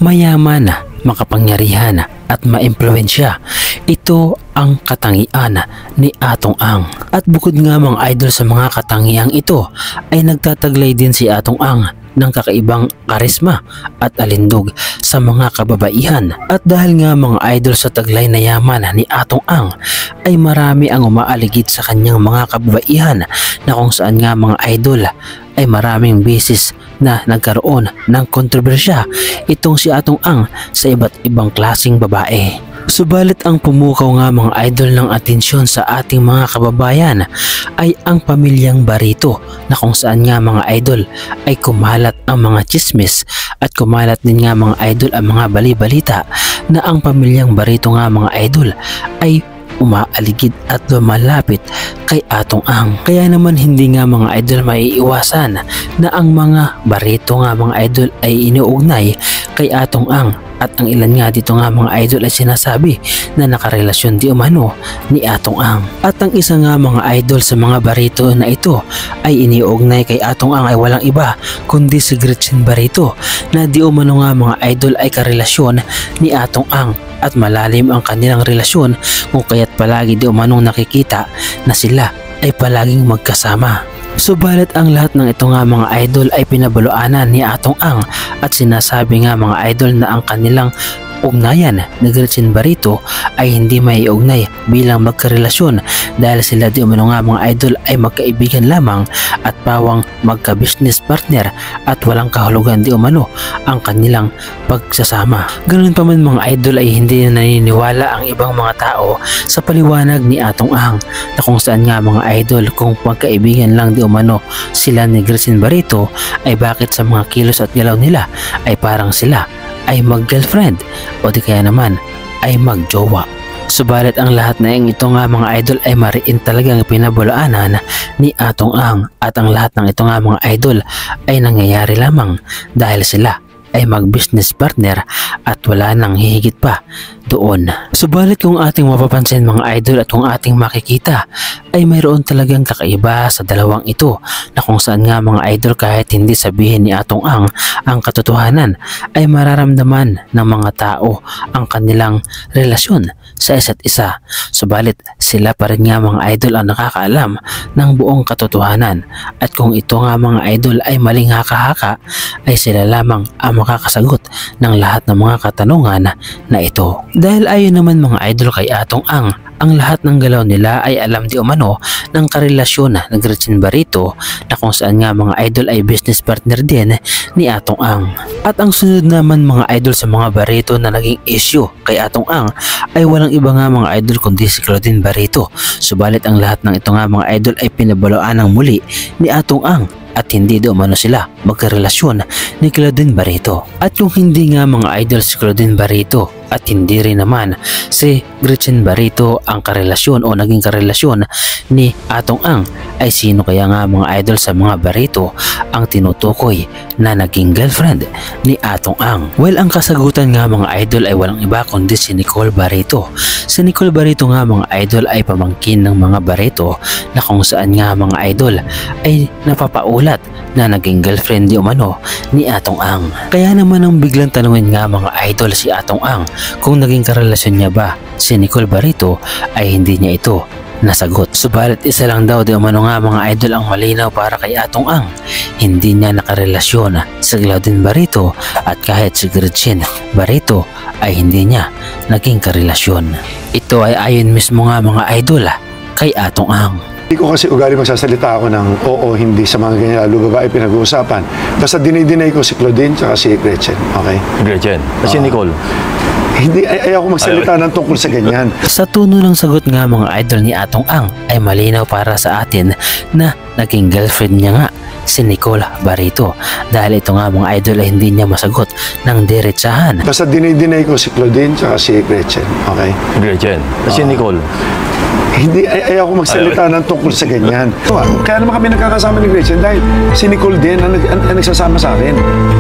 mayaman, makapangyarihan at maimpluwensya. Ito ang katangian ni Atong Ang. At bukod nga mga idol sa mga katangiang ito ay nagtataglay din si Atong Ang ng kakaibang karisma at alindog sa mga kababaihan. At dahil nga mga idol sa taglay na yaman ni Atong Ang ay marami ang umaaligid sa kanyang mga kababaihan na kung saan nga mga idol ay maraming beses na nagkaroon ng kontrobersya itong si Atong Ang sa iba't ibang klaseng babae. Subalit ang pumukaw nga mga idol ng atensyon sa ating mga kababayan ay ang pamilyang Barito na kung saan nga mga idol ay kumalat ang mga chismis at kumalat din nga mga idol ang mga bali-balita na ang pamilyang Barito nga mga idol ay umaaligid at lumalapit kay Atong Ang. Kaya naman hindi nga mga idol maiiwasan na ang mga Barito nga mga idol ay iniugnay kay Atong Ang. At ang ilan nga dito nga mga idol ay sinasabi na nakarelasyon di umano ni Atong Ang. At ang isa nga mga idol sa mga Barito na ito ay iniugnay kay Atong Ang ay walang iba kundi si Gretchen Barito na di umano nga mga idol ay karelasyon ni Atong Ang. At malalim ang kanilang relasyon kung kaya't palagi di umanong nakikita na sila ay palaging magkasama. Subalit ang lahat ng ito nga mga idol ay pinabaluanan ni Atong Ang at sinasabi nga mga idol na ang kanilang ugnayan ni Gretchen Barito ay hindi may ugnay bilang magkarelasyon dahil sila di umano nga mga idol ay magkaibigan lamang at pawang magka-business partner at walang kahulugan di umano ang kanilang pagsasama. Ganun pa man mga idol ay hindi naniniwala ang ibang mga tao sa paliwanag ni Atong Ang na kung saan nga mga idol kung magkaibigan lang di umano sila ni Gretchen Barito ay bakit sa mga kilos at galaw nila ay parang sila ay mag-girlfriend o di kaya naman ay mag-jowa. Subalit ang lahat na ito nga mga idol ay mariin talagang pinabulaanan ni Atong Ang at ang lahat ng ito nga mga idol ay nangyayari lamang dahil sila ay mag-business partner at wala nang hihigit pa doon. Subalit kung ating mapapansin mga idol at kung ating makikita ay mayroon talagang kakaiba sa dalawang ito na kung saan nga mga idol kahit hindi sabihin ni Atong Ang ang katotohanan ay mararamdaman ng mga tao ang kanilang relasyon sa isa't isa. Subalit sila pa rin nga mga idol ang nakakaalam ng buong katotohanan at kung ito nga mga idol ay maling haka-haka ay sila lamang ang makakasagot ng lahat ng mga katanungan na ito. Dahil ayon naman mga idol kay Atong ang lahat ng galaw nila ay alam di umano ng karelasyon ng Gretchen Barito na kung saan nga mga idol ay business partner din ni Atong Ang. At ang sunod naman mga idol sa mga Barito na naging issue kay Atong Ang ay walang iba nga mga idol kundi si Claudine Barito. Subalit ang lahat ng ito nga mga idol ay pinabaluan ng muli ni Atong Ang at hindi do umano sila magkarelasyon ni Claudine Barito. At kung hindi nga mga idol si Claudine Barito at hindi rin naman si Gretchen Barito ang karelasyon o naging karelasyon ni Atong Ang ay sino kaya nga mga idol sa mga Barito ang tinutukoy na naging girlfriend ni Atong Ang? Well, ang kasagutan nga mga idol ay walang iba kundi si Nicole Barito. Si Nicole Barito nga mga idol ay pamangkin ng mga Barito na kung saan nga mga idol ay napapaulat na naging girlfriend di umano ni Atong Ang. Kaya naman ang biglang tanungin nga mga idol si Atong Ang kung naging karelasyon niya ba si Nicole Barito ay hindi niya ito nasagot. Subalit isa lang daw di umano nga mga idol ang malinaw para kay Atong Ang. Hindi niya nakarelasyon si Claudine Barito at kahit si Gretchen Barito ay hindi niya naging karelasyon. Ito ay ayon mismo nga mga idol kay Atong Ang. Hindi ko kasi ugali magsasalita ako ng oo, hindi sa mga ganyan, lalo babae pinag-uusapan. Basta dinay ko si Claudine at si Gretchen, okay? Gretchen. Kasi Nicole. Hindi, ayaw ko magsalita ng tungkol sa ganyan. Sa tuno ng sagot nga mga idol ni Atong Ang ay malinaw para sa atin na naging girlfriend niya nga si Nicole Barito dahil ito nga mga idol ay hindi niya masagot ng diretsahan. Basta dinay ko si Claudine at si Gretchen, okay? Gretchen. Kasi Nicole. Hindi, ayaw ko magsalita ng tungkol sa ganyan. Kaya naman kami nagkakasama ni Gretchen dahil si Nicole din ang nagsasama sa akin.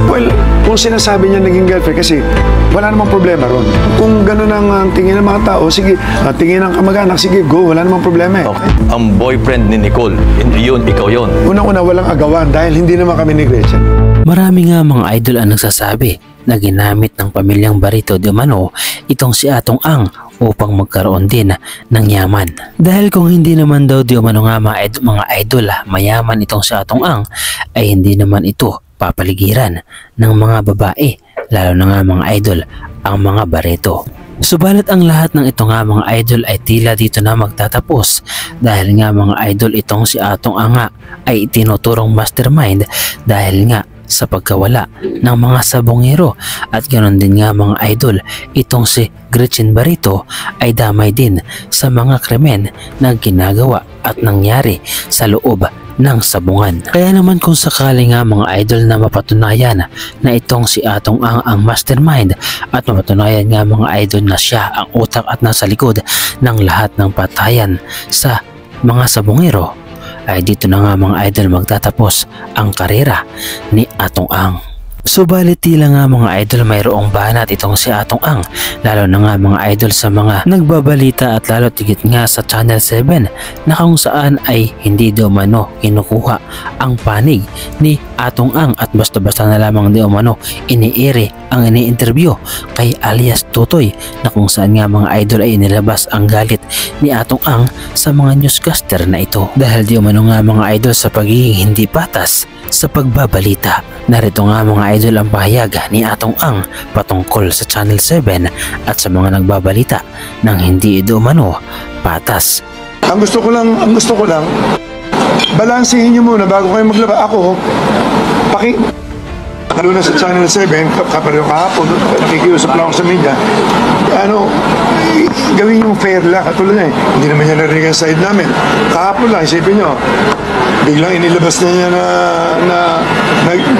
Well, kung sinasabi niya naging girlfriend kasi wala namang problema ron. Kung gano'n ang tingin ng mga tao, sige, tingin ng kamag-anak, sige, go, wala namang problema eh. Okay. Ang boyfriend ni Nicole, yun, ikaw yun. Unang-una, walang agawan dahil hindi naman kami ni Gretchen. Marami nga mga idol ang nagsasabi na ginamit ng pamilyang Barreto di umano itong si Atong Ang upang magkaroon din ng yaman. Dahil kung hindi naman daw di umano nga mga idol mayaman itong si Atong Ang, ay hindi naman ito papaligiran ng mga babae, lalo na nga mga idol ang mga Barreto. Subalit ang lahat ng ito nga mga idol ay tila dito na magtatapos dahil nga mga idol itong si Atong Ang nga ay itinuturong mastermind dahil nga sa pagkawala ng mga sabongero, at ganoon din nga mga idol itong si Gretchen Barreto ay damay din sa mga krimen na ginagawa at nangyari sa loob ng sabungan. Kaya naman kung sakali nga mga idol na mapatunayan na itong si Atong ang mastermind at mapatunayan nga mga idol na siya ang utak at nasa likod ng lahat ng patayan sa mga sabongero, ay dito na nga mga idol magtatapos ang karera ni Atong Ang. Subalit tila nga mga idol mayroong banat itong si Atong Ang, lalo na nga mga idol sa mga nagbabalita at lalo tigit nga sa Channel 7 na kung saan ay hindi daw mano kinukuha ang panig ni Atong Ang at basta-basta na lamang di umano iniire ang ini-interview kay alias Totoy, na kung saan nga mga idol ay inilabas ang galit ni Atong Ang sa mga newscaster na ito dahil di umano nga mga idol sa pagiging hindi patas sa pagbabalita. Narito nga mga idol ang pahayag ni Atong Ang patungkol sa Channel 7 at sa mga nagbabalita ng hindi ito umano patas. Ang gusto ko lang, balansehin niyo muna bago kayo maglaba. Ako, lalo na sa Channel 7, kapareho kahapon, nakikiusap lang ako sa media, gawin yung fair lang, katulad na hindi naman niya narinig ang side namin. Kahapon lang, isipin nyo, biglang inilabas na niya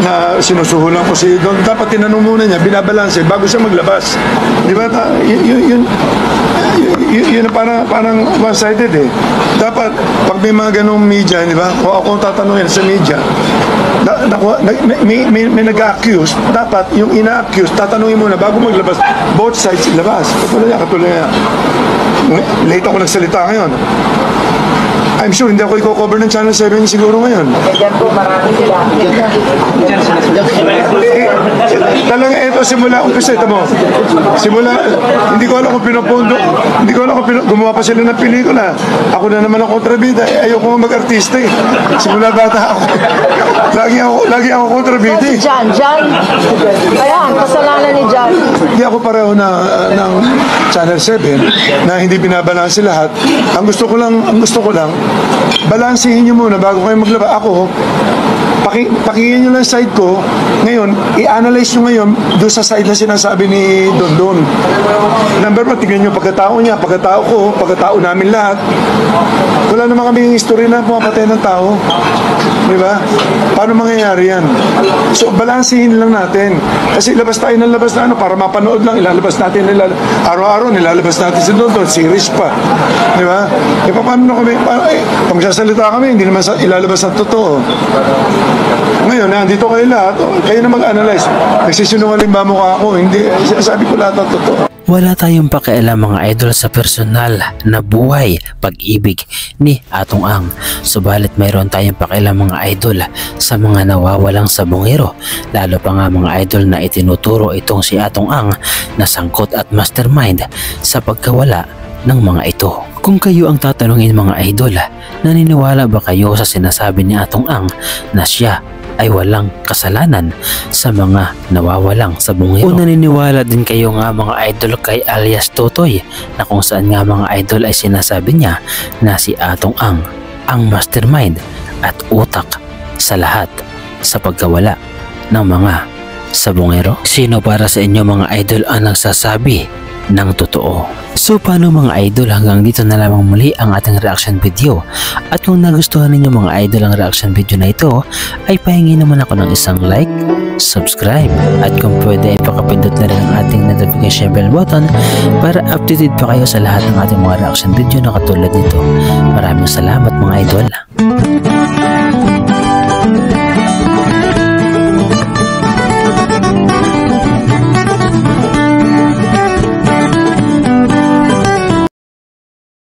na sinusuhulan ko si Don. Dapat tinanong muna niya, binabalanse bago siya maglabas. Di ba? Yun parang one-sided eh. Dapat, pag may mga ganong media, di ba? Kung ako tatanungin sa media, may nag-accuse, dapat yung ina-accuse, tatanungin muna bago maglabas. Both sides ilabas. Katulad niya. Late ako nagsalita ngayon. I'm sure hindi ako i-cover ng Channel 7 siguro ngayon. Diyan po marami sila. Talaga ito simula umpisa, ito mo. Simula, hindi ko alam kung pinapondo, hindi ko alam kung gumawa pa sila ng pelikula. Ako na naman ang kontrabida, ayoko mag-artista eh. Simula bata ako. Lagi ako kontrabida eh. Si John, ayan, kasalanan ni John. Hindi ako pareho ng Channel 7 na hindi binabalanse lahat. Ang gusto ko lang, balansehin niyo muna bago kayo maglaba. Ako, pakinggan niyo lang side ko. Ngayon, i-analyze niyo ngayon doon sa side na sinasabi ni Don. Number 1, tignan niyo pagkatao niya, pagkatao ko, pagkatao namin lahat. Wala naman kaming history na pumapatay ng tao. Di ba? Paano mangyayari yan? So, balansehin lang natin. Kasi labas tayo ng labas na para mapanood lang, ilalabas natin, araw-araw nilalabas natin si Don, series pa. Di ba? E paano na kami, pag magsasalita kami, hindi naman ilalabas ang totoo. Ngayon, nandito kayo lahat, kayo na mag-analyze. Nagsisinungaling ba mukha ako? Hindi, sabi ko lahat ang totoo. Wala tayong pakialam mga idol sa personal na buhay, pag-ibig ni Atong Ang. Subalit mayroon tayong pakialam mga idol sa mga nawawalang sabongero, lalo pa nga mga idol na itinuturo itong si Atong Ang na sangkot at mastermind sa pagkawala ng mga ito. Kung kayo ang tatanungin mga idol, naniniwala ba kayo sa sinasabi ni Atong Ang na siya ay walang kasalanan sa mga nawawalang sabongero? O naniniwala din kayo nga mga idol kay alias Totoy na kung saan nga mga idol ay sinasabi niya na si Atong ang mastermind at utak sa lahat sa pagkawala ng mga sabongero? Sino para sa inyo mga idol ang nagsasabi ng totoo? So paano mga idol, hanggang dito na lamang muli ang ating reaction video. At kung nagustuhan ninyo mga idol ang reaction video na ito, ay pahingi naman ako ng isang like, subscribe, at kung pwede ay pakapindot na rin ang ating notification bell button para updated pa kayo sa lahat ng ating mga reaction video na katulad nito. Maraming salamat mga idol.